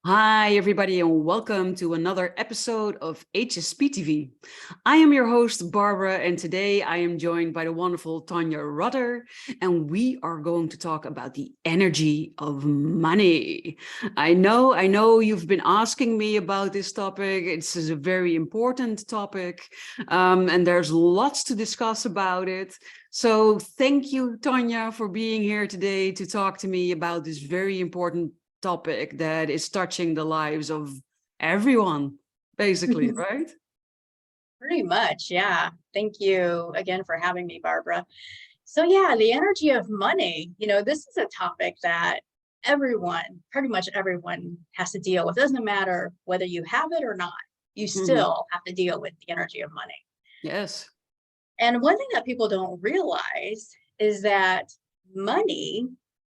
Hi, everybody, and welcome to another episode of HSP TV. I am your host, Barbara, and today I am joined by the wonderful Tonya Rutter, and we are going to talk about the energy of money. I know you've been asking me about this topic. It's a very important topic, and there's lots to discuss about it. So thank you, Tonya, for being here today to talk to me about this very important topic that is touching the lives of everyone, basically, right? Pretty much, yeah. Thank you again for having me, Barbara. So yeah, the energy of money, this is a topic that pretty much everyone has to deal with. It doesn't matter whether you have it or not, you still have to deal with the energy of money. Yes. And one thing that people don't realize is that money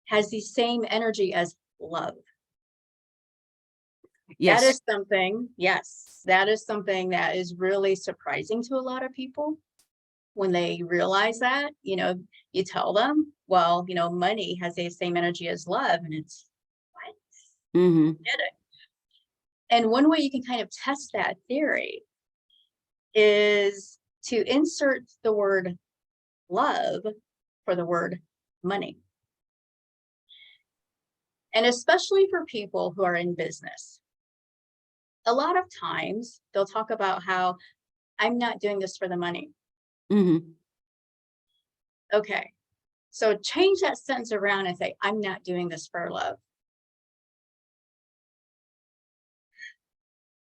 has the same energy as love. Yes. That is something that is really surprising to a lot of people when they realize that. You tell them, well, money has the same energy as love, and it's what? Get it? And one way you can kind of test that theory is to insert the word love for the word money. And especially for people who are in business. A lot of times they'll talk about how I'm not doing this for the money. Okay, so change that sentence around and say, I'm not doing this for love.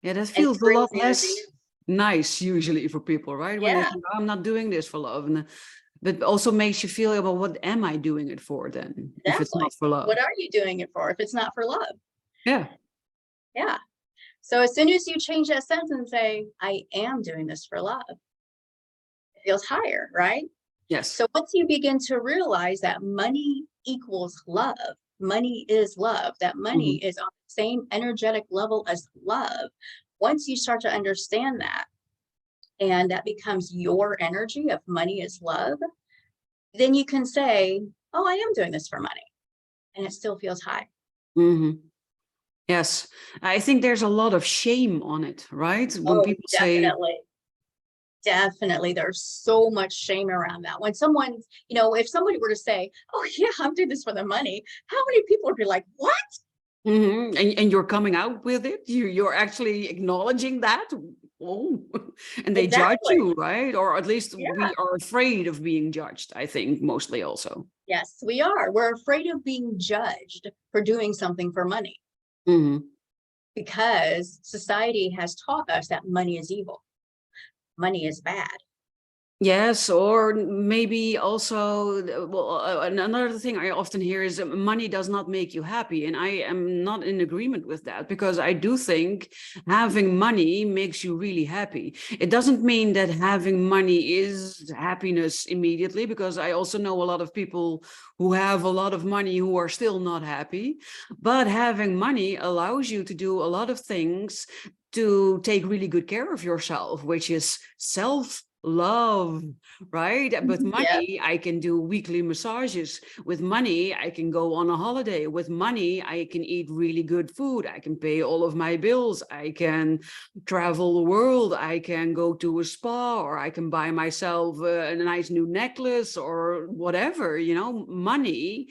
Yeah, that feels a lot less nice usually for people, right? Yeah. When they think, oh, I'm not doing this for love. But also makes you feel, well, what am I doing it for then? Exactly. If it's not for love? What are you doing it for if it's not for love? Yeah. Yeah. So as soon as you change that sentence and say, I am doing this for love, it feels higher, right? Yes. So once you begin to realize that money equals love, money is love, that money is on the same energetic level as love. Once you start to understand that, and that becomes your energy of money is love, then you can say, oh, I am doing this for money. And it still feels high. Yes, I think there's a lot of shame on it, right? When people Definitely. There's so much shame around that. When someone, if somebody were to say, oh yeah, I'm doing this for the money, how many people would be like, what? And you're coming out with it? You're actually acknowledging that? Oh, and they judge you, right? Or at least we are afraid of being judged, I think, mostly also. Yes, we are. We're afraid of being judged for doing something for money. Because society has taught us that money is evil. Money is bad. Yes, or maybe also, well, another thing I often hear is money does not make you happy. And I am not in agreement with that, because I do think having money makes you really happy. It doesn't mean that having money is happiness immediately, because I also know a lot of people who have a lot of money who are still not happy. But having money allows you to do a lot of things to take really good care of yourself, which is self-love, right? With money, I can do weekly massages. With money, I can go on a holiday. With money, I can eat really good food. I can pay all of my bills. I can travel the world. I can go to a spa, or I can buy myself a nice new necklace or whatever. Money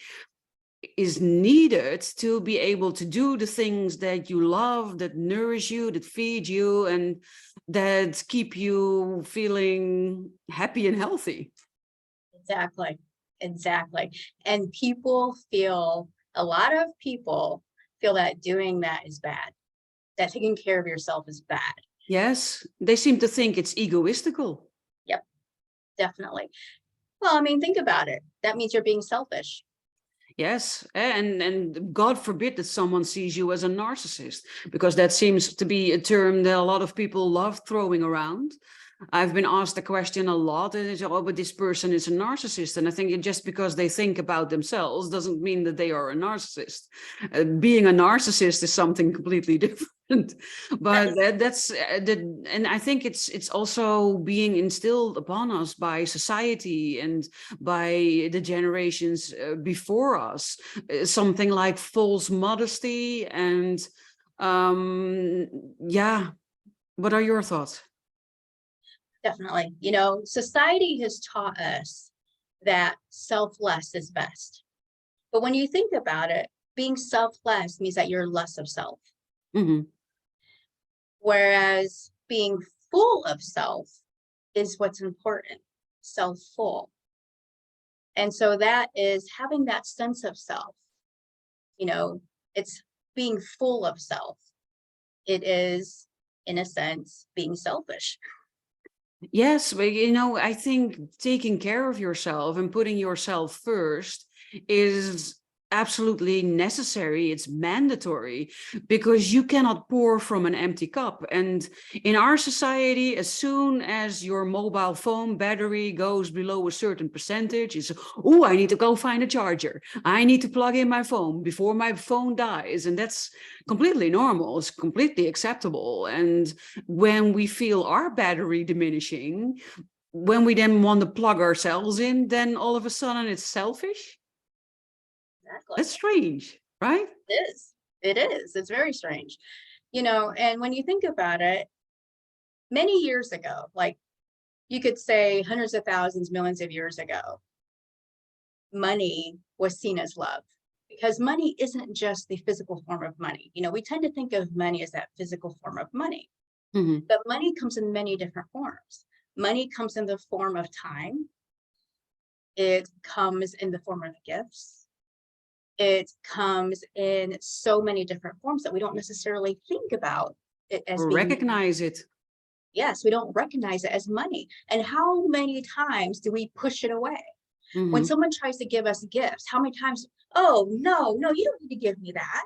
is needed to be able to do the things that you love, that nourish you, that feed you, and that keep you feeling happy and healthy. Exactly. And a lot of people feel that doing that is bad, that taking care of yourself is bad. Yes, they seem to think it's egoistical. Yep, definitely. Well, I mean, think about it. That means you're being selfish. Yes, and God forbid that someone sees you as a narcissist, because that seems to be a term that a lot of people love throwing around. I've been asked the question a lot, and it's, oh, but this person is a narcissist. And I think just because they think about themselves doesn't mean that they are a narcissist. Being a narcissist is something completely different. But and I think it's also being instilled upon us by society and by the generations before us, something like false modesty and Yeah. What are your thoughts? Definitely. You know, society has taught us that selfless is best. But when you think about it, being selfless means that you're less of self. Hmm. Whereas being full of self is what's important, self full. And so that is having that sense of self, you know, it's being full of self. It is, in a sense, being selfish. Yes, but I think taking care of yourself and putting yourself first is absolutely necessary. It's mandatory because you cannot pour from an empty cup. And in our society, as soon as your mobile phone battery goes below a certain percentage, it's, oh, I need to go find a charger. I need to plug in my phone before my phone dies. And that's completely normal. It's completely acceptable. And when we feel our battery diminishing, when we then want to plug ourselves in, then all of a sudden it's selfish. Exactly. That's strange, right? It is. It is. It's very strange. You know, and when you think about it, many years ago, like you could say hundreds of thousands, millions of years ago, money was seen as love because money isn't just the physical form of money. You know, we tend to think of money as that physical form of money, Hmm. but money comes in many different forms. Money comes in the form of time. It comes in the form of gifts. It comes in so many different forms that we don't necessarily think about it as being money. Recognize it. Yes, we don't recognize it as money. And how many times do we push it away? When Hmm. someone tries to give us gifts, how many times, oh, no, you don't need to give me that.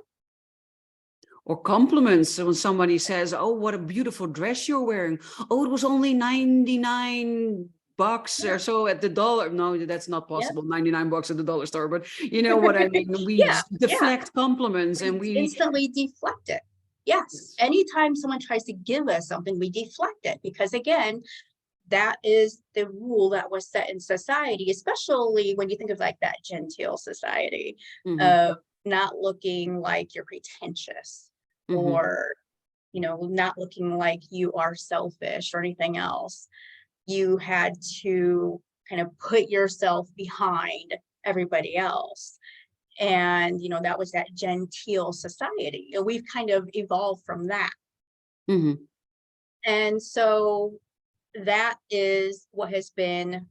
Or compliments when somebody says, oh, what a beautiful dress you're wearing. Oh, it was only 99 bucks or Yeah, so at the dollar. No, that's not yeah, possible. 99 bucks at the dollar store, but you know what I mean. We yeah, yeah. deflect compliments and We we, instantly deflect it. Yes, yes. anytime someone tries to give us something, we deflect it because again, that is the rule that was set in society, especially when you think of like that genteel society Hmm. of not looking like you're pretentious Hmm. or, you know, not looking like you are selfish or anything else. You had to kind of put yourself behind everybody else. And, you know, that was that genteel society. And we've kind of evolved from that. Hmm. And so that is what has been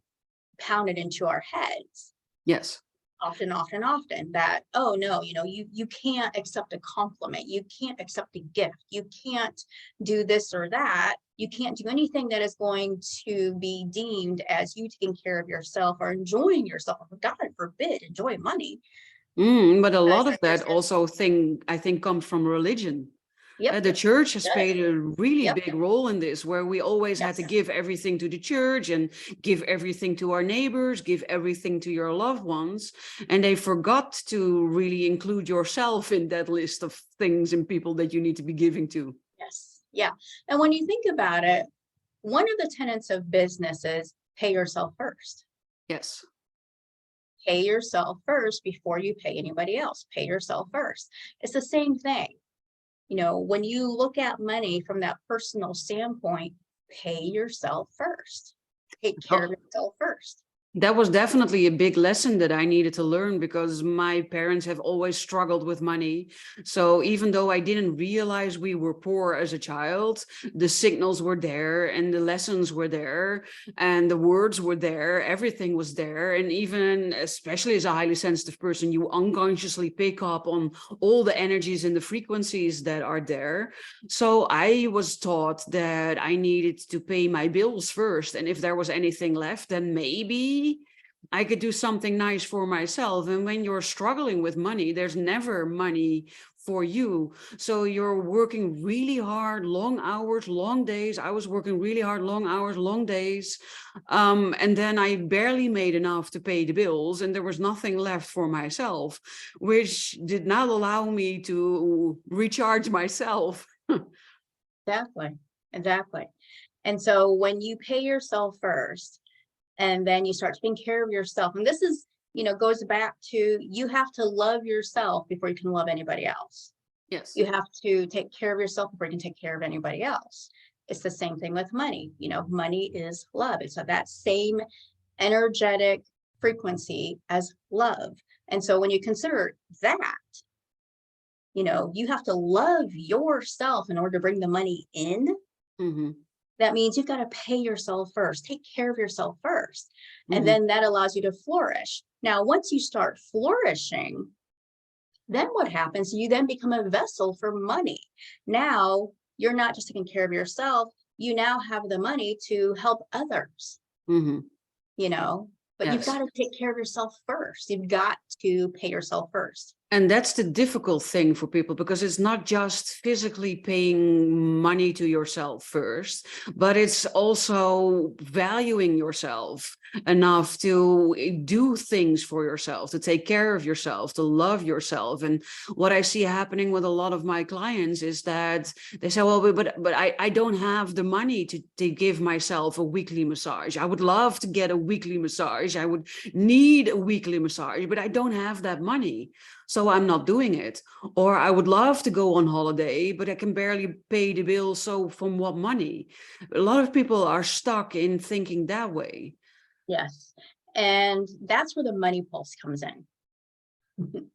pounded into our heads Yes. often, often, often that, oh no, you know, you can't accept a compliment, you can't accept a gift, you can't do this or that, you can't do anything that is going to be deemed as you taking care of yourself or enjoying yourself. God forbid, enjoy money. But a Because lot that of that person, also I think comes from religion. yep, The church has does. played a really Yep, big role in this, where we always had to yes, give everything to the church and give everything to our neighbors, give everything to your loved ones. And they forgot to really include yourself in that list of things and people that you need to be giving to. yes, yeah. And when you think about it, one of the tenets of business is pay yourself first. Yes. Pay yourself first before you pay anybody else. Pay yourself first. It's the same thing. You know, when you look at money from that personal standpoint, pay yourself first. Take care of yourself first. That was definitely a big lesson that I needed to learn because my parents have always struggled with money. So even though I didn't realize we were poor as a child, the signals were there and the lessons were there and the words were there. Everything was there. And even, especially as a highly sensitive person, you unconsciously pick up on all the energies and the frequencies that are there. So I was taught that I needed to pay my bills first. And if there was anything left, then maybe I could do something nice for myself. And when you're struggling with money, there's never money for you. So you're working really hard, long hours, long days. I was working really hard, long hours, long days. And then I barely made enough to pay the bills, and there was nothing left for myself, which did not allow me to recharge myself. Exactly. Exactly. And so when you pay yourself first and then you start taking care of yourself, and this is, you know, goes back to you have to love yourself before you can love anybody else. Yes. You have to take care of yourself before you can take care of anybody else. It's the same thing with money. Money is love. It's that same energetic frequency as love. And so when you consider that, you have to love yourself in order to bring the money in. Mm-hmm. That means you've got to pay yourself first, take care of yourself first. And Mm-hmm. then that allows you to flourish. Now, once you start flourishing, then what happens? You then become a vessel for money. Now you're not just taking care of yourself. You now have the money to help others, Mm-hmm. but you've Yes. got to take care of yourself first. You've got to pay yourself first. And that's the difficult thing for people, because it's not just physically paying money to yourself first, but it's also valuing yourself enough to do things for yourself, to take care of yourself, to love yourself. And what I see happening with a lot of my clients is that they say, well, but I don't have the money to give myself a weekly massage. I would love to get a weekly massage. I would need a weekly massage, but I don't have that money. So I'm not doing it. Or I would love to go on holiday, but I can barely pay the bill. So from what money? A lot of people are stuck in thinking that way. Yes. And that's where the money pulse comes in.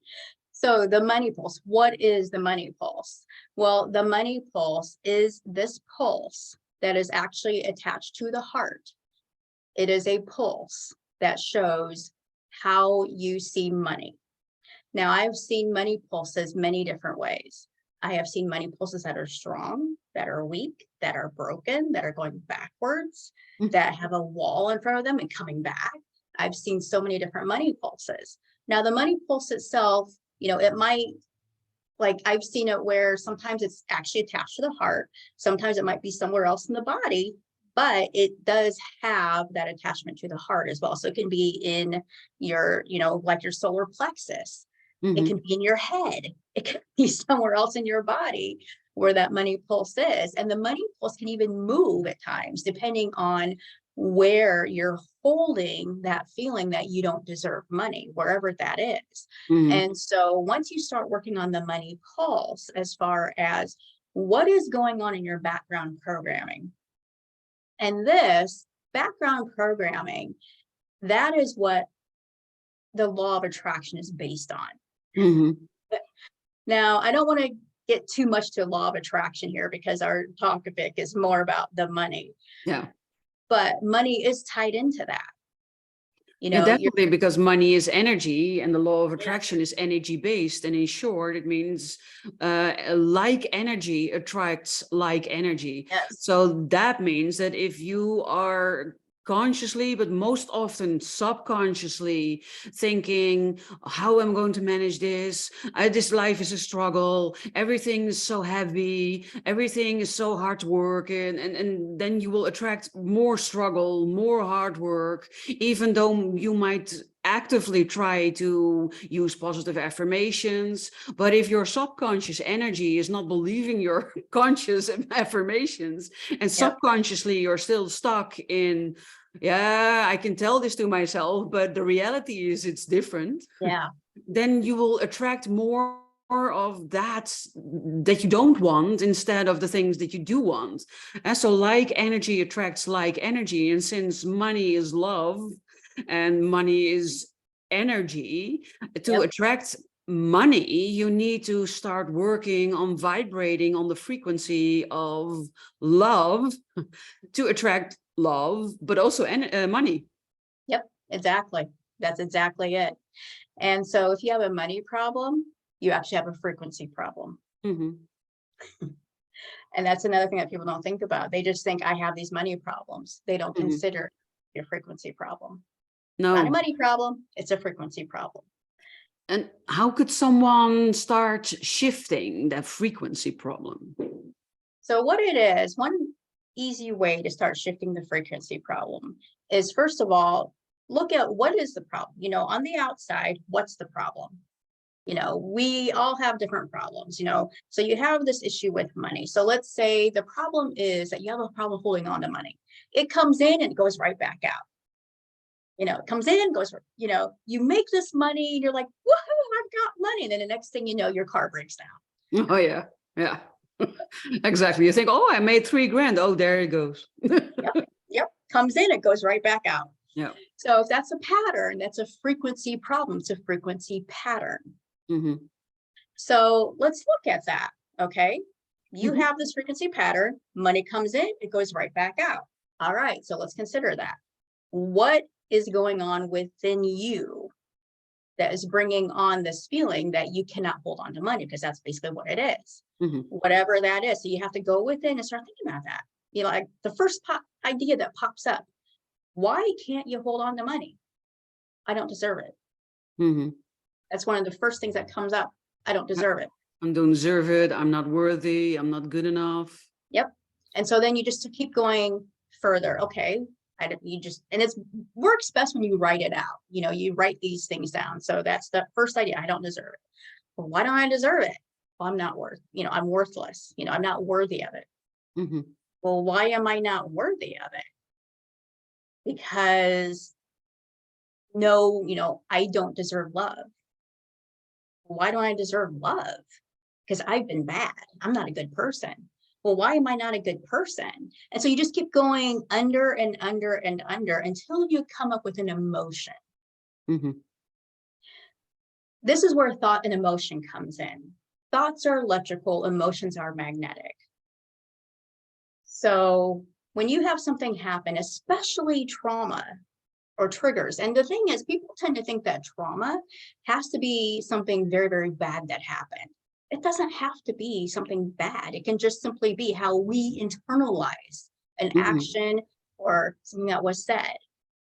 So the money pulse, what is the money pulse? Well, the money pulse is this pulse that is actually attached to the heart. It is a pulse that shows how you see money. Now, I've seen money pulses many different ways. I have seen money pulses that are strong, that are weak, that are broken, that are going backwards, that have a wall in front of them and coming back. I've seen so many different money pulses. Now, the money pulse itself, it might, like I've seen it where sometimes it's actually attached to the heart. Sometimes it might be somewhere else in the body, but it does have that attachment to the heart as well. So it can be in your, like your solar plexus. It can be in your head. It can be somewhere else in your body where that money pulse is. And the money pulse can even move at times, depending on where you're holding that feeling that you don't deserve money, wherever that is. Mm-hmm. And so once you start working on the money pulse, as far as what is going on in your background programming, and this background programming, that is what the law of attraction is based on. Mm-hmm. Now, I don't want to get too much to law of attraction here because our topic is more about the money. Yeah. But money is tied into that. Yeah, definitely, because money is energy and the law of attraction is energy based. And in short, it means like energy attracts like energy. Yes. So that means that if you are consciously, but most often subconsciously thinking, how am I going to manage this? This life is a struggle. Everything is so heavy. Everything is so hard work. And then you will attract more struggle, more hard work, even though you might actively try to use positive affirmations. But if your subconscious energy is not believing your conscious affirmations, and subconsciously you're still stuck in, yeah, I can tell this to myself, but the reality is it's different. Yeah. Then you will attract more of that you don't want instead of the things that you do want. And so like energy attracts like energy. And since money is love and money is energy, to attract money, you need to start working on vibrating on the frequency of love to attract love, but also money. Yep, exactly. That's exactly it. And so if you have a money problem, you actually have a frequency problem. Mm-hmm. And that's another thing that people don't think about. They just think I have these money problems. They don't consider your frequency problem. No. Not a money problem, it's a frequency problem. And how could someone start shifting that frequency problem? So what it is, one easy way to start shifting the frequency problem is, first of all, look at what is the problem. On the outside, what's the problem? We all have different problems, so you have this issue with money. So let's say the problem is that you have a problem holding on to money. It comes in and it goes right back out. It comes in, goes, you make this money and you're like, woohoo, I've got money. And then the next thing you know, your car breaks down. Oh yeah, yeah. Exactly. You think, oh, I made 3 grand. Oh, there it goes. Yep, comes in, it goes right back out. Yeah. So if that's a pattern, that's a frequency problem. It's a frequency pattern. Hmm. So let's look at that. Okay. You Hmm. have this frequency pattern, money comes in, it goes right back out. All right. So let's consider that. What is going on within you that is bringing on this feeling that you cannot hold on to money? Because that's basically what it is. Hmm. Whatever that is. So you have to go within and start thinking about that. You know, like the first idea that pops up, why can't you hold on to money? I don't deserve it. Hmm. That's one of the first things that comes up. I don't deserve it. I don't deserve it. I'm not worthy. I'm not good enough. Yep. And so then you just keep going further. Okay. You just, and it works best when you write it out. You know, you write these things down. So that's the first idea. I don't deserve it. Well, why don't I deserve it? Well, I'm not I'm worthless. I'm not worthy of it. Hmm. Well, why am I not worthy of it? Because no, I don't deserve love. Why don't I deserve love? Because I've been bad. I'm not a good person. Well, why am I not a good person? And so you just keep going under and under and under until you come up with an emotion. Hmm. This is where thought and emotion comes in. Thoughts are electrical, emotions are magnetic. So when you have something happen, especially trauma or triggers, and the thing is, people tend to think that trauma has to be something very, very bad that happened. It doesn't have to be something bad. It can just simply be how we internalize an Hmm. action or something that was said.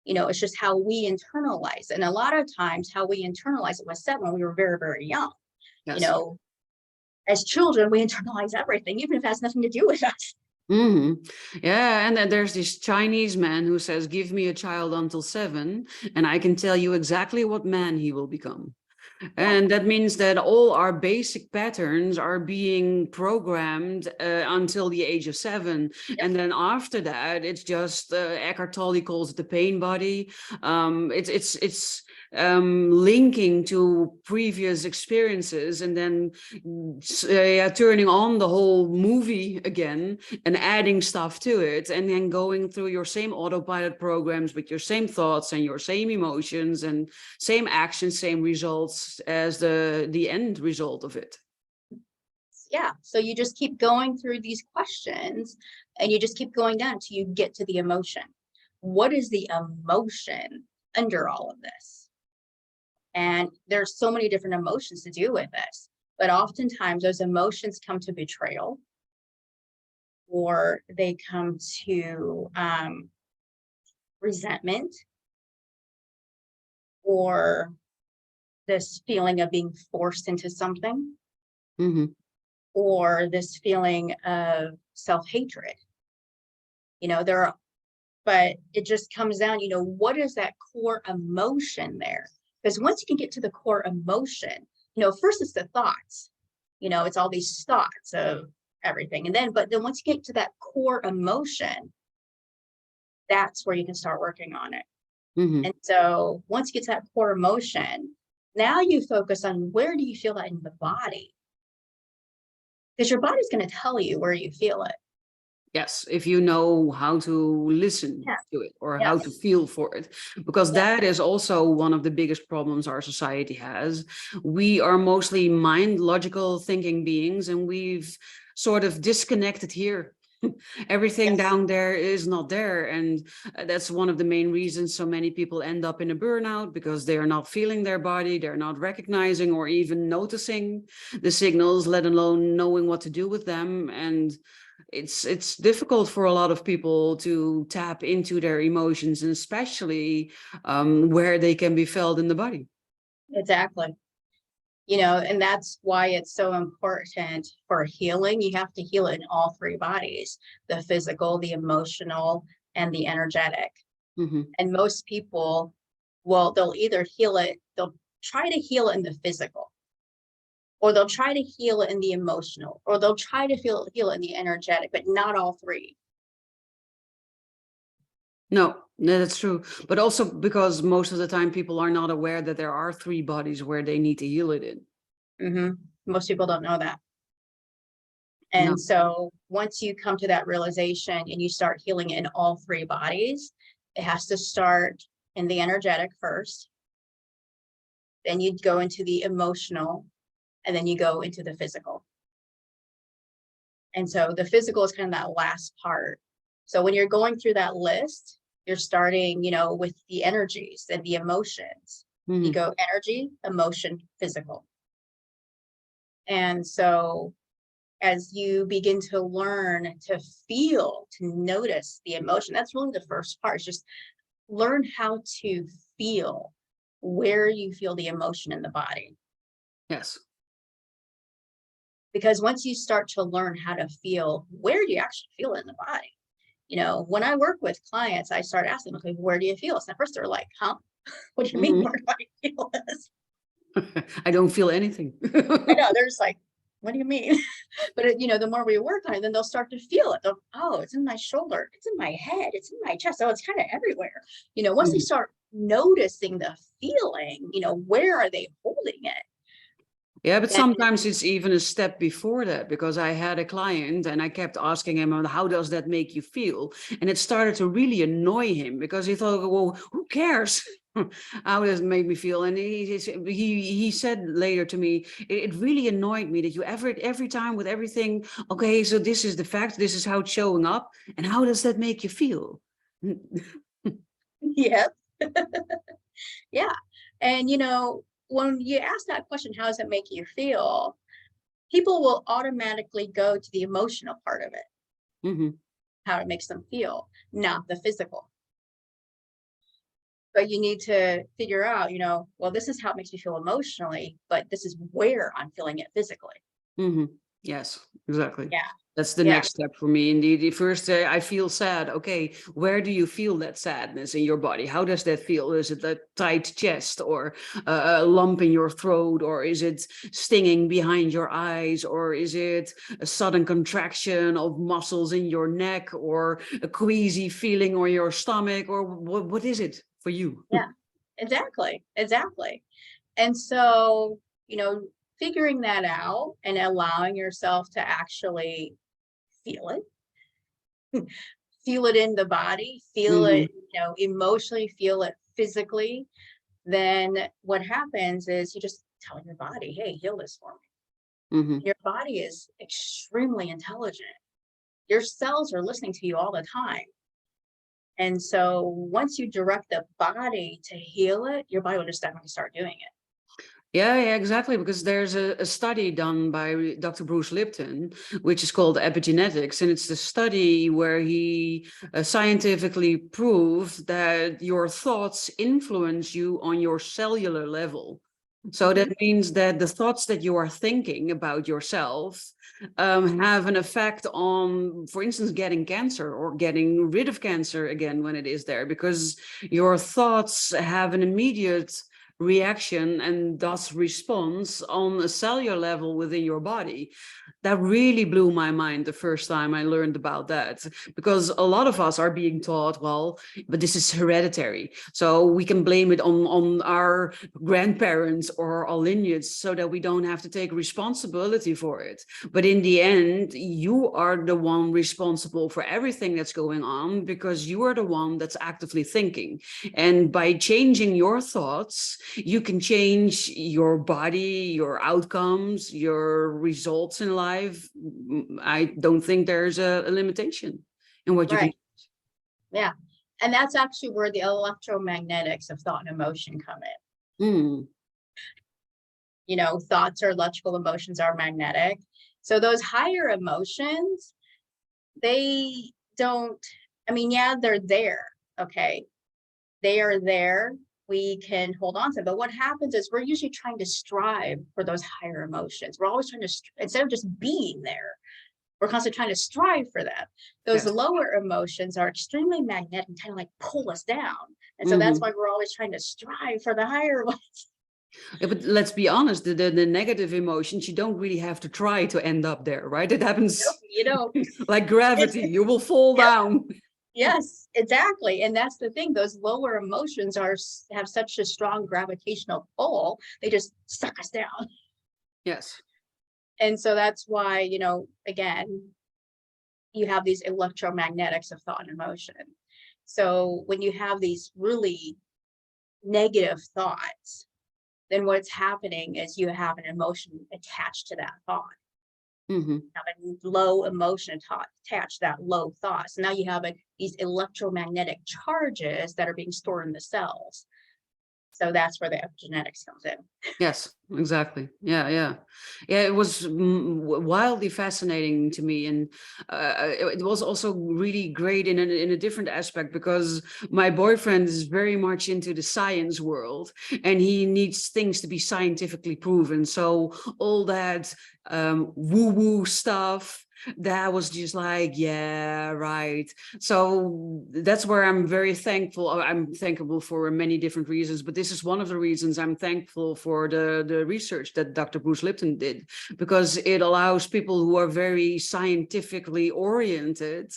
It's just how we internalize. And a lot of times how we internalize it was said when we were very, very young. You Yes. know, as children, we internalize everything, even if it has nothing to do with us. Hmm. Yeah, and then there's this Chinese man who says, "Give me a child until 7, and I can tell you exactly what man he will become." Yeah. And that means that all our basic patterns are being programmed until the age of 7. Yep. And then after that, it's just Eckhart Tolle calls it the pain body. It's linking to previous experiences and then yeah, turning on the whole movie again and adding stuff to it, and then going through your same autopilot programs with your same thoughts and your same emotions and same actions, same results as the end result of it. Yeah. So you just keep going through these questions and you just keep going down until you get to the emotion. What is the emotion under all of this? And there's so many different emotions to do with this, but oftentimes those emotions come to betrayal, or they come to resentment, or this feeling of being forced into something, Mm-hmm. or this feeling of self-hatred. But it just comes down, what is that core emotion there? Because once you can get to the core emotion, first it's the thoughts, it's all these thoughts of everything. But then once you get to that core emotion, that's where you can start working on it. Mm-hmm. And so once you get to that core emotion, now you focus on where do you feel that in the body? Because your body's going to tell you where you feel it. Yes, if you know how to listen Yeah. to it or how to Yes. feel for it, because Yes. that is also one of the biggest problems our society has. We are mostly mind logical thinking beings, and we've sort of disconnected here. Everything Yes. down there is not there, and that's one of the main reasons so many people end up in a burnout, because they are not feeling their body, they're not recognizing or even noticing the signals, let alone knowing what to do with them. And it's difficult for a lot of people to tap into their emotions, and especially where they can be felt in the body. Exactly. And that's why it's so important for healing. You have to heal it in all three bodies: the physical, the emotional, and the energetic. Hmm. And most people, well, they'll try to heal it in the physical, or they'll try to heal it in the emotional, or they'll try to heal it in the energetic, but not all three. No, no, that's true. But also because most of the time people are not aware that there are 3 bodies where they need to heal it in. Most people don't know that. And No. so once you come to that realization and you start healing in all three bodies, it has to start in the energetic first. Then you go into the emotional, and then you go into the physical. And so the physical is kind of that last part. So when you're going through that list, you're starting, with the energies and the emotions. You go energy, emotion, physical. And so as you begin to learn to feel, to notice the emotion, that's really the first part, is just learn how to feel where you feel the emotion in the body. Yes. Because once you start to learn how to feel, where do you actually feel it in the body? When I work with clients, I start asking them, okay, where do you feel? So at first they're like, huh? What do you mean, where do I feel this? I don't feel anything. I know, they're just like, what do you mean? But the more we work on it, then they'll start to feel it. Oh, it's in my shoulder, it's in my head, it's in my chest. Oh, it's kind of everywhere. Once they start noticing the feeling, where are they holding it? Yeah, but And sometimes it's even a step before that, because I had a client and I kept asking him, how does that make you feel? And it started to really annoy him, because he thought, well, who cares? How does it make me feel? And he said later to me, it really annoyed me that you every time with everything, okay, so this is the fact, this is how it's showing up, and how does that make you feel? yeah. Yeah. And when you ask that question, how does it make you feel? People will automatically go to the emotional part of it, Mhm. how it makes them feel, not the physical. But you need to figure out, well, this is how it makes me feel emotionally, but this is where I'm feeling it physically. Yes, exactly. Yeah. That's the Yeah. next step for me. Indeed, the first, I feel sad. Okay, where do you feel that sadness in your body? How does that feel? Is it a tight chest, or a lump in your throat, or is it stinging behind your eyes, or is it a sudden contraction of muscles in your neck, or a queasy feeling on your stomach, or what is it for you? Yeah. Exactly. Exactly. And so, figuring that out and allowing yourself to actually feel feel it in the body, feel Mhm, it, emotionally, feel it physically, then what happens is you just tell your body, hey, heal this for me. mhm. Your body is extremely intelligent. Your cells are listening to you all the time. And so once you direct the body to heal it, your body will just definitely start doing it. Yeah, exactly. Because there's a study done by Dr. Bruce Lipton, which is called epigenetics. And it's the study where he scientifically proved that your thoughts influence you on your cellular level. So that Mhm. means that the thoughts that you are thinking about yourself have an effect on, for instance, getting cancer or getting rid of cancer again when it is there, because your thoughts have an immediate reaction and thus response on a cellular level within your body. That really blew my mind the first time I learned about that, because a lot of us are being taught, well, but this is hereditary, so we can blame it on our grandparents or our lineage, so that we don't have to take responsibility for it. But in the end, you are the one responsible for everything that's going on, because you are the one that's actively thinking. And by changing your thoughts, you can change your body, your outcomes, your results in life. I don't think there's a limitation in what you can. Right. Yeah. And that's actually where the electromagnetics of thought and emotion come in. Mm, Thoughts are electrical, emotions are magnetic. So those higher emotions, they don't, yeah, they're there. Okay. They are there. We can hold on to them. But what happens is we're usually trying to strive for those higher emotions. We're always trying to, instead of just being there, we're constantly trying to strive for them. Those yes. lower emotions are extremely magnetic and kind of like pull us down. And so that's Mhm. why we're always trying to strive for the higher ones. Yeah, but let's be honest, the negative emotions, you don't really have to try to end up there, right? It happens like It's, gravity, you will fall yep, down. yes, exactly. And that's the thing. Those lower emotions have such a strong gravitational pull. They just suck us down. Yes. And so that's why, you know, again, you have these electromagnetics of thought and emotion. So when you have these really negative thoughts, then what's happening is you have an emotion attached to that thought. Hmm. Have a low emotion attached to that low thought. So now you have these electromagnetic charges that are being stored in the cells. So that's where the epigenetics comes in. Yes, exactly. Yeah, yeah, yeah. It was wildly fascinating to me, and it was also really great in a different aspect because my boyfriend is very much into the science world, and he needs things to be scientifically proven. So all that woo-woo stuff. That was just like, yeah, right. So that's where I'm very thankful. I'm thankful for many different reasons, but this is one of the reasons I'm thankful for the research that Dr. Bruce Lipton did, because it allows people who are very scientifically oriented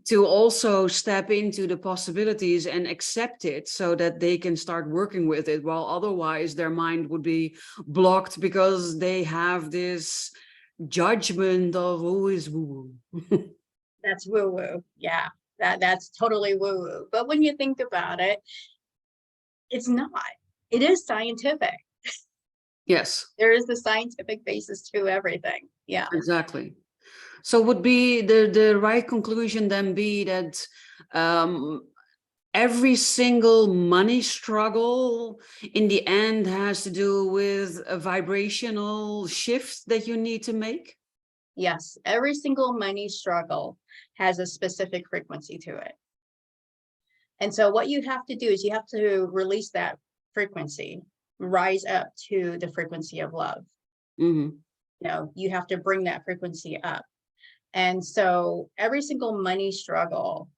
to also step into the possibilities and accept it so that they can start working with it, while otherwise their mind would be blocked because they have this judgment of who is woo woo. That's woo woo. Yeah, that's totally woo woo. But when you think about it, it's not. It is scientific. Yes, There is the scientific basis to everything. Yeah. exactly. So would be the right conclusion then be that um, every single money struggle in the end has to do with a vibrational shift that you need to make? Yes. Every single money struggle has a specific frequency to it. And so what you have to do is you have to release that frequency, rise up to the frequency of love. Hmm. You know, you have to bring that frequency up. And so every single money struggle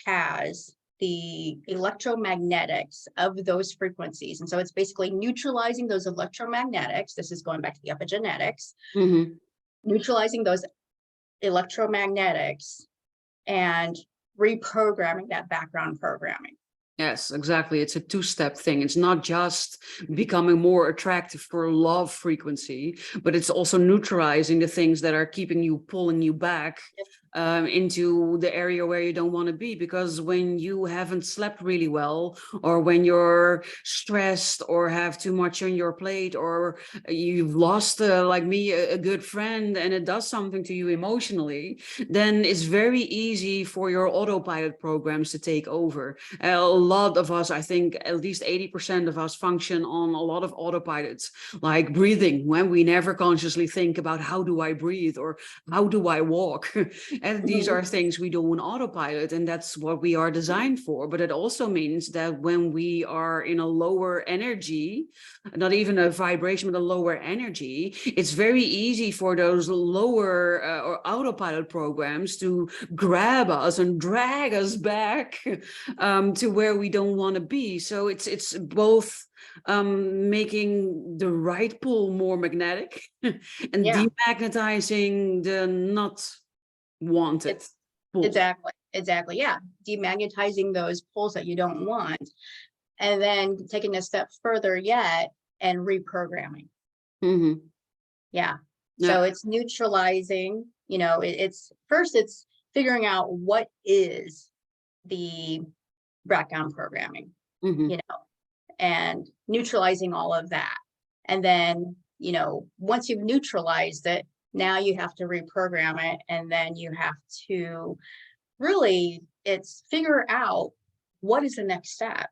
has the electromagnetics of those frequencies. And so it's basically neutralizing those electromagnetics. This is going back to the epigenetics, Hmm. neutralizing those electromagnetics and reprogramming that background programming. Yes, exactly. It's a two-step thing. It's not just becoming more attractive for love frequency, but it's also neutralizing the things that are keeping you, pulling you back into the area where you don't want to be. Because when you haven't slept really well, or when you're stressed or have too much on your plate, or you've lost, like me, a good friend, and it does something to you emotionally, then it's very easy for your autopilot programs to take over. A lot of us, I think at least 80% of us function on a lot of autopilots, like breathing, when we never consciously think about how do I breathe or how do I walk. And these are things we do on autopilot, and that's what we are designed for. But it also means that when we are in a lower energy, not even a vibration, but a lower energy, it's very easy for those lower or autopilot programs to grab us and drag us back to where we don't want to be. So it's both making the right pull more magnetic and Yeah, demagnetizing the not wanted it's pull. exactly. Yeah. Demagnetizing those poles that you don't want. And then taking a step further yet and reprogramming. Hmm. Yeah. Yeah. So it's neutralizing, you know, it's first it's figuring out what is the background programming, Hmm. you know, and neutralizing all of that. And then, you know, once you've neutralized it, now you have to reprogram it. And then you have to really, it's figure out what is the next step.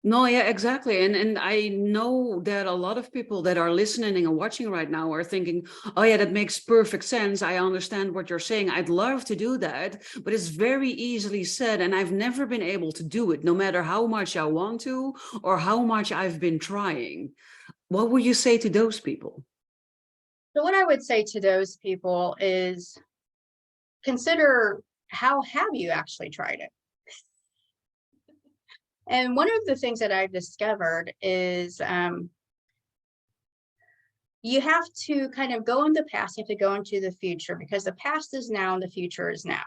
No, yeah, exactly. And I know that a lot of people that are listening and watching right now are thinking, oh yeah, that makes perfect sense. I understand what you're saying. I'd love to do that, but it's very easily said. And I've never been able to do it, no matter how much I want to or how much I've been trying. What would you say to those people? So what I would say to those people is consider, how have you actually tried it? And one of the things that I've discovered is you have to kind of go in the past, you have to go into the future, because the past is now and the future is now.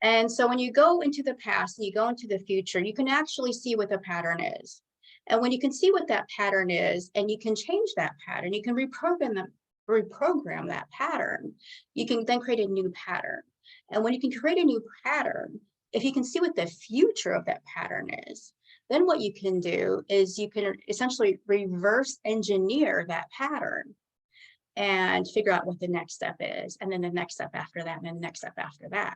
And so when you go into the past and you go into the future, you can actually see what the pattern is. And when you can see what that pattern is, and you can change that pattern, you can reprogram that pattern, you can then create a new pattern. And when you can create a new pattern, if you can see what the future of that pattern is, then what you can do is you can essentially reverse engineer that pattern and figure out what the next step is, and then the next step after that, and then the next step after that.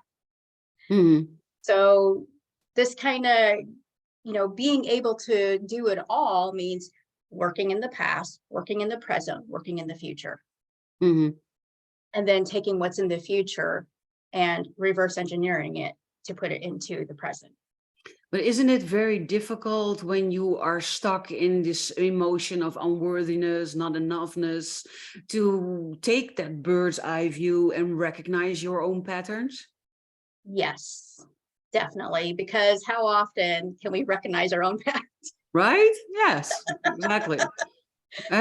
Mm-hmm. So this kind of, being able to do it all means working in the past, working in the present, working in the future. Mm-hmm. And then taking what's in the future and reverse engineering it to put it into the present. But isn't it very difficult when you are stuck in this emotion of unworthiness, not enoughness, to take that bird's eye view and recognize your own patterns? Yes, definitely. Because how often can we recognize our own pattern? Right? Yes, exactly.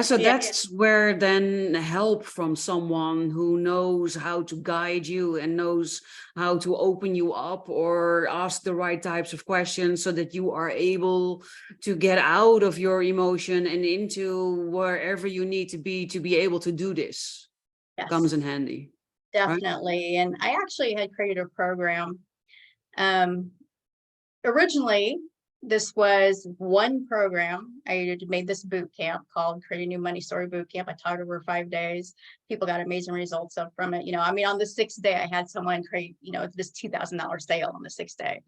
So Yeah, that's where then help from someone who knows how to guide you and knows how to open you up or ask the right types of questions so that you are able to get out of your emotion and into wherever you need to be able to do this. Comes in yes, handy, right? definitely. And I actually had created a program. Um, Originally, this was one program. I had made this boot camp called Create a New Money Story Boot Camp. I taught it over 5 days. People got amazing results from it. On the 6th day, I had someone create, this $2,000 sale on the 6th day.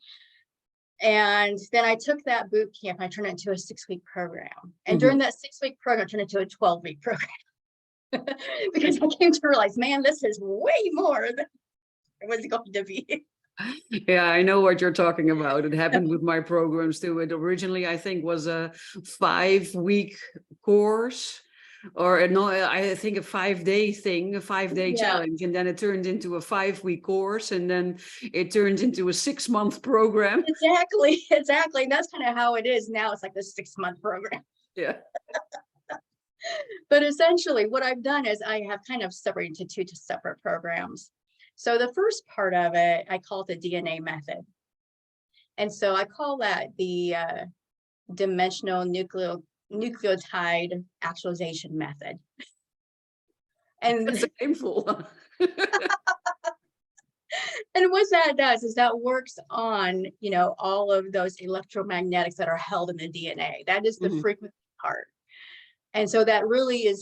And then I took that boot camp, I turned it into a 6-week program. And Mhm. during that 6-week program, I turned it into a 12-week program. Because I came to realize, man, this is way more than it was going to be. Yeah, I know what you're talking about. It happened with my programs too. It originally, I think, was a 5-week course, or no, I think a 5-day thing, a 5-day Yeah, challenge, and then it turned into a 5-week course, and then it turned into a 6-month program. exactly. Exactly. And that's kind of how it is now. It's like this 6-month program. Yeah. But essentially, what I've done is I have kind of separated into two separate programs. So the first part of it, I call it the DNA method. And so I call that the dimensional nucleotide actualization method. And It's painful. and what that does is that works on, all of those electromagnetics that are held in the DNA. That is the Mhm. frequency part. And so that really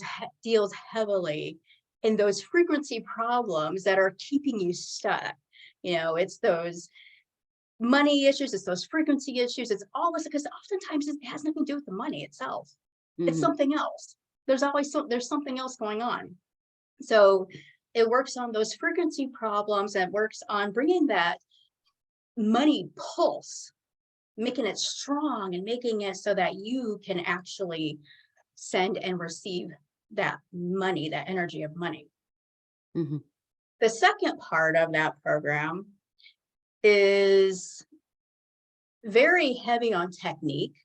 deals heavily in those frequency problems that are keeping you stuck. It's those money issues, it's those frequency issues, it's all this, because oftentimes it has nothing to do with the money itself. It's Mhm. something else. There's something else going on. So it works on those frequency problems, and works on bringing that money pulse, making it strong and making it so that you can actually send and receive that money, that energy of money. Mhm. The second part of that program is very heavy on technique.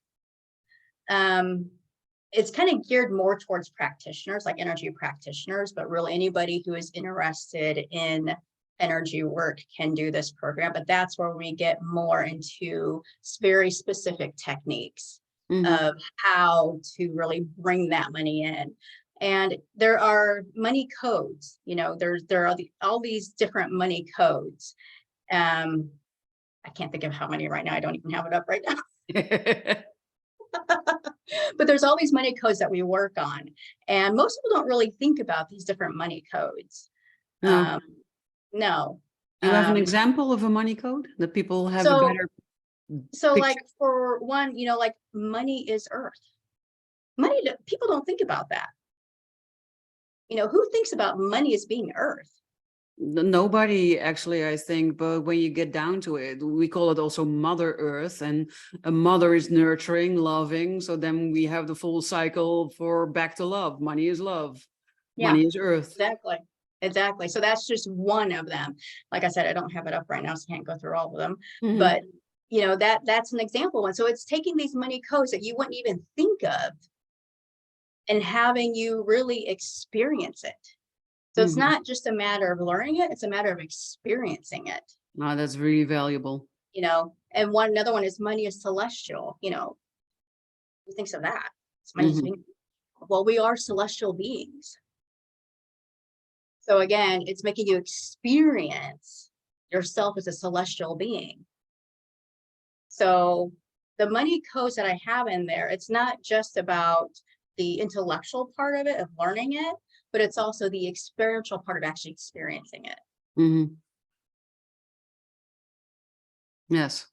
It's kind of geared more towards practitioners, like energy practitioners, but really anybody who is interested in energy work can do this program. But that's where we get more into very specific techniques Mhm. of how to really bring that money in. And there are money codes, there are all these different money codes. I can't think of how many right now. I don't even have it up right now. But there's all these money codes that we work on. And most people don't really think about these different money codes. No. No. You have an Um, example of a money code that people have a so better so like picture? for one, like money is earth. People don't think about that. Who thinks about money as being earth? Nobody actually, I think, but when you get down to it, we call it also Mother Earth, and a mother is nurturing, loving. So then we have the full cycle for back to love. Money is love. Yeah, Money is earth. exactly. Exactly. So that's just one of them. Like I said, I don't have it up right now, so I can't go through all of them. Mhm. But that's an example one. So it's taking these money codes that you wouldn't even think of and having you really experience it. So it's Mhm. not just a matter of learning it, it's a matter of experiencing it. Ah, that's really valuable. And another one is money is celestial. Who thinks of that? Mhm. Well, we are celestial beings. So again, it's making you experience yourself as a celestial being. So the money codes that I have in there, it's not just about the intellectual part of it, of learning it, but it's also the experiential part of actually experiencing it. Mhm. Yes.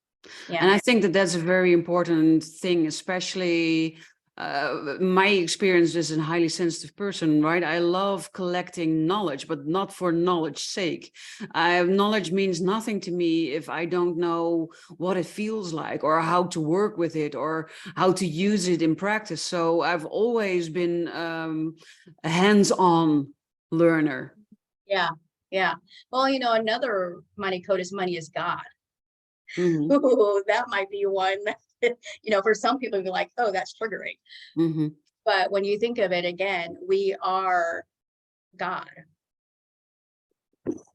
And Yeah. I think that that's a very important thing, especially my experience as a highly sensitive person, right? I love collecting knowledge, but not for knowledge's sake. Knowledge means nothing to me if I don't know what it feels like or how to work with it or how to use it in practice. So I've always been a hands-on learner. Yeah. Yeah. Well, another money code is money is God. Hmm. Ooh, that might be one. For some people, be like, oh, that's triggering. Hmm. But when you think of it again, we are God.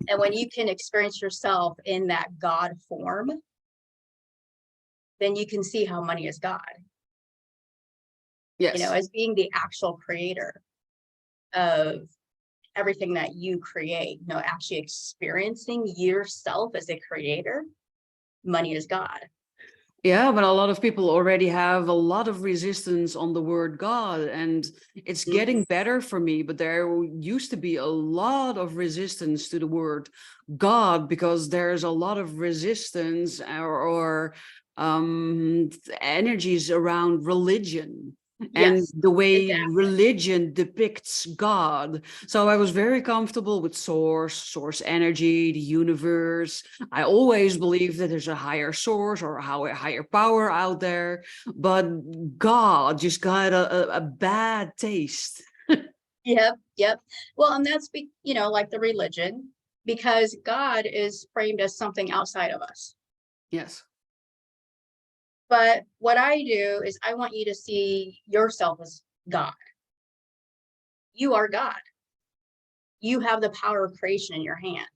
And when you can experience yourself in that God form, then you can see how money is God, Yes. as being the actual creator of everything that you create, actually experiencing yourself as a creator, money is God. Yeah, but a lot of people already have a lot of resistance on the word God, and it's getting Mhm. better for me. But there used to be a lot of resistance to the word God because there's a lot of resistance or energies around religion and Yes, the way exactly. religion depicts God. So I was very comfortable with source energy, the universe. I always believe that there's a higher source or a higher power out there, but God just got a bad taste. Yep, yep. Well, and that's like the religion, because God is framed as something outside of us. Yes. But what I do is I want you to see yourself as God. You are God. You have the power of creation in your hand.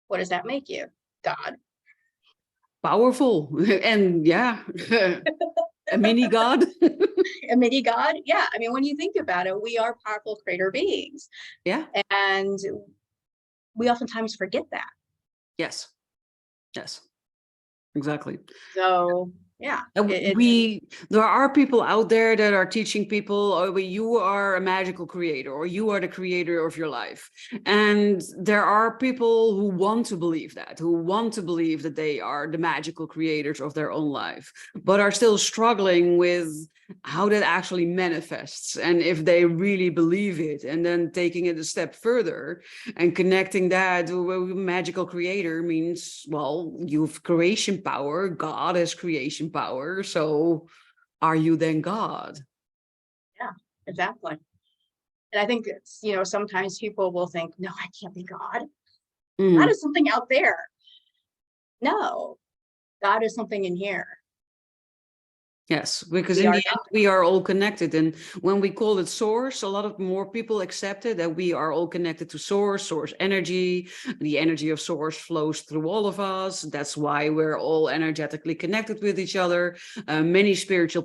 What does that make you? God. Powerful. And yeah, a mini God. A mini God. Yeah. I mean, when you think about it, we are powerful creator beings. Yeah. And we oftentimes forget that. Yes. Yes. Exactly. So yeah, And it's we there are people out there that are teaching people, oh, well, you are a magical creator or you are the creator of your life. And there are people who want to believe that, who want to believe that they are the magical creators of their own life, but are still struggling with how that actually manifests and if they really believe it, and then taking it a step further and connecting that to a magical creator means, well, you've creation power, God has creation power, so are you then God? yeah, exactly. And I think it's, sometimes people will think, no, I can't be God. God Mhm. is something out there. No, God is something in here. Yes, because We in are the God. end, we are all connected. And when we call it source, a lot of more people accept it that we are all connected to source energy. The energy of source flows through all of us. That's why we're all energetically connected with each other. Many spiritual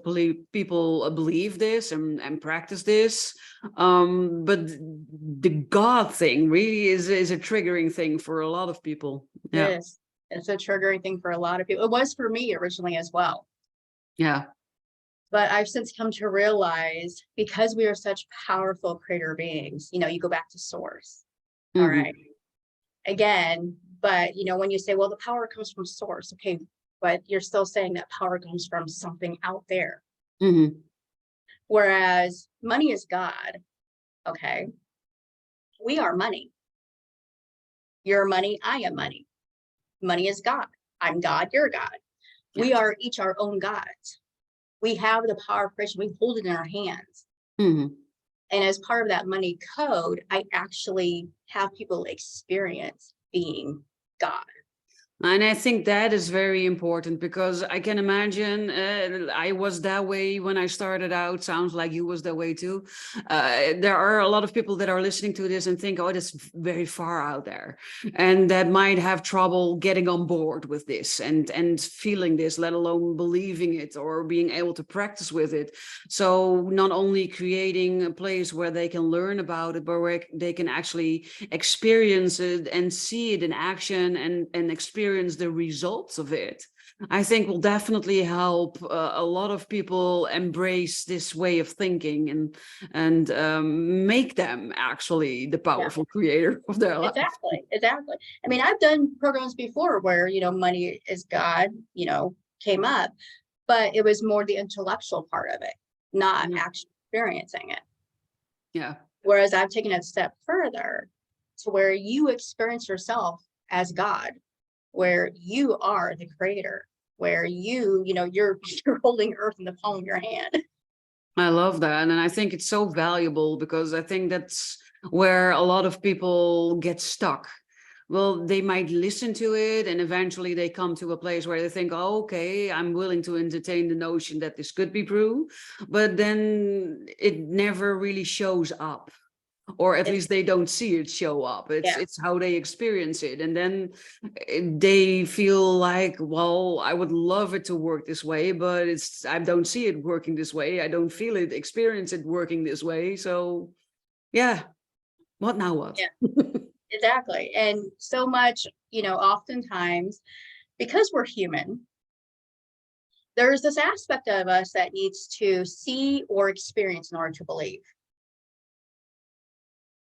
people believe this and practice this. But the God thing really is a triggering thing for a lot of people. It Yeah. is. It's a triggering thing for a lot of people. It was for me originally as well. Yeah. But I've since come to realize, because we are such powerful creator beings, you go back to source. All Hmm. right. Again, but when you say, well, the power comes from source, okay, but you're still saying that power comes from something out there. Hmm. Whereas money is God. Okay. We are money. You're money. I am money. Money is God. I'm God. You're God. We Yes. are each our own gods. We have the power of creation. We hold it in our hands. Hmm. And as part of that money code, I actually have people experience being God. And I think that is very important, because I can imagine I was that way when I started out. Sounds like you was that way too. There are a lot of people that are listening to this and think, oh, that's very far out there. And that might have trouble getting on board with this and feeling this, let alone believing it or being able to practice with it. So not only creating a place where they can learn about it, but where they can actually experience it and see it in action and experience the results of it, I think will definitely help a lot of people embrace this way of thinking and make them actually the powerful creator of their life. Exactly. I mean, I've done programs before where, money is God, came up, but it was more the intellectual part of it, not actually experiencing it. Yeah. Whereas I've taken it a step further to where you experience yourself as God, where you are the creator, where you're holding earth in the palm of your hand. I love that. And I think it's so valuable, because I think that's where a lot of people get stuck. Well, they might listen to it and eventually they come to a place where they think, oh, okay, I'm willing to entertain the notion that this could be true, but then it never really shows up. Or at least they don't see it show up. It's how they experience it. And then they feel like, well, I would love it to work this way, but I don't see it working this way. I don't feel it, experience it working this way. So yeah, what now what? Yeah, exactly. And so much, oftentimes, because we're human, there's this aspect of us that needs to see or experience in order to believe.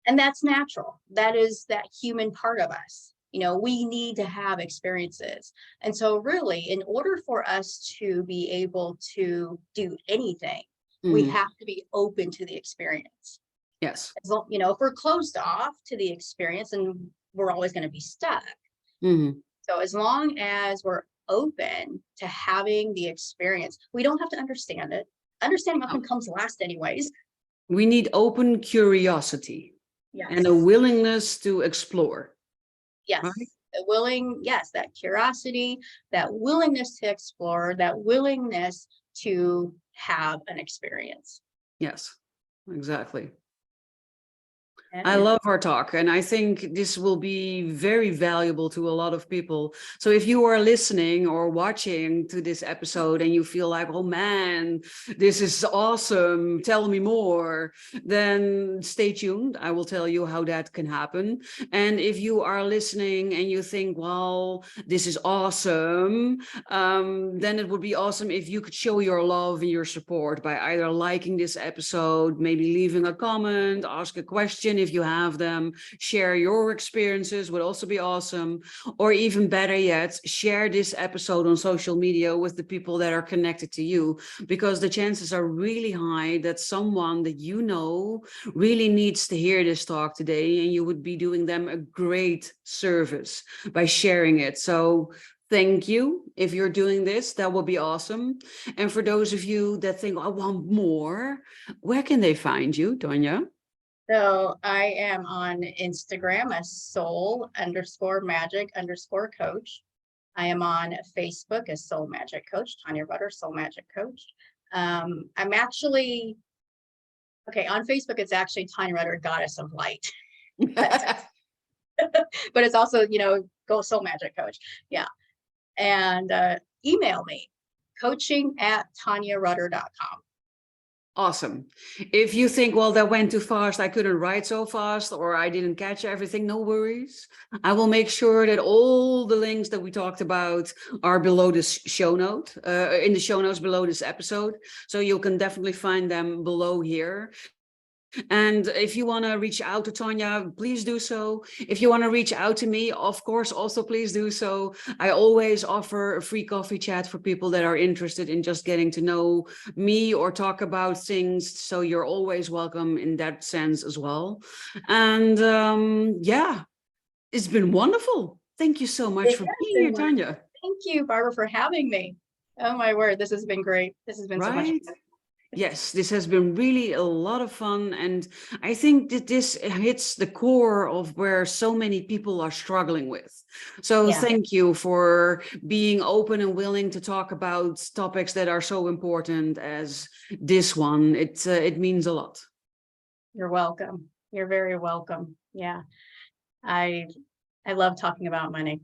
And that's natural. That is that human part of us. We need to have experiences. And so really, in order for us to be able to do anything, we have to be open to the experience. Yes. If we're closed off to the experience, then we're always going to be stuck. So as long as we're open to having the experience, we don't have to understand it. Understanding often comes last anyways. We need open curiosity. Yes. And a willingness to explore. Yes. Right? That curiosity, that willingness to explore, that willingness to have an experience. Yes, exactly. I love our talk, and I think this will be very valuable to a lot of people. So if you are listening or watching to this episode and you feel like, oh man, this is awesome, tell me more, then stay tuned. I will tell you how that can happen. And if you are listening and you think, well, this is awesome, then it would be awesome if you could show your love and your support by either liking this episode, maybe leaving a comment, ask a question if you have them, share your experiences would also be awesome. Or even better yet, share this episode on social media with the people that are connected to you, because the chances are really high that someone that you know really needs to hear this talk today, and you would be doing them a great service by sharing it. So thank you. If you're doing this, that will be awesome. And for those of you that think, I want more, where can they find you, Tonya? So I am on Instagram as soul_magic_coach. I am on Facebook as Soul Magic Coach, Tonya Rutter, Soul Magic Coach. I'm actually, on Facebook, it's actually Tonya Rutter, Goddess of Light. But it's also, Go Soul Magic Coach. Yeah. And email me, coaching@TonyaRutter.com. Awesome. If you think, well, that went too fast, I couldn't write so fast, or I didn't catch everything, no worries. I will make sure that all the links that we talked about are below this show note, in the show notes below this episode. So you can definitely find them below here. And if you want to reach out to Tonya, please do so. If you want to reach out to me, of course, also please do so. I always offer a free coffee chat for people that are interested in just getting to know me or talk about things. So you're always welcome in that sense as well. And it's been wonderful. Thank you so much for being here, Tonya. Thank you, Barbara, for having me. Oh my word, this has been great. This has been so much fun. Yes, this has been really a lot of fun. And I think that this hits the core of where so many people are struggling with. So Yeah, thank you for being open and willing to talk about topics that are so important as this one. It means a lot. you're welcome. You're very welcome. Yeah. I I love talking about money.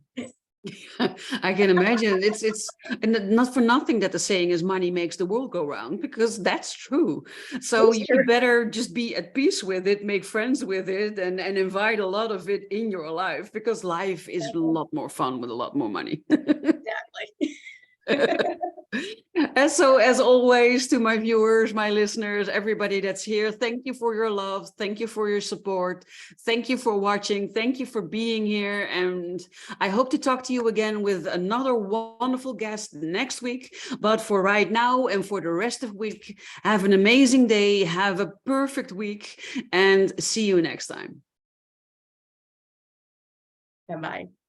I can imagine it's and not for nothing that the saying is money makes the world go round, because that's true. So It's you true. better just be at peace with it, make friends with it, and invite a lot of it in your life, because life is a lot more fun with a lot more money. Exactly. And so, as always, to my viewers, my listeners, everybody that's here, thank you for your love. Thank you for your support. Thank you for watching. Thank you for being here. And I hope to talk to you again with another wonderful guest next week. But for right now and for the rest of the week, have an amazing day. Have a perfect week and see you next time. Bye-bye.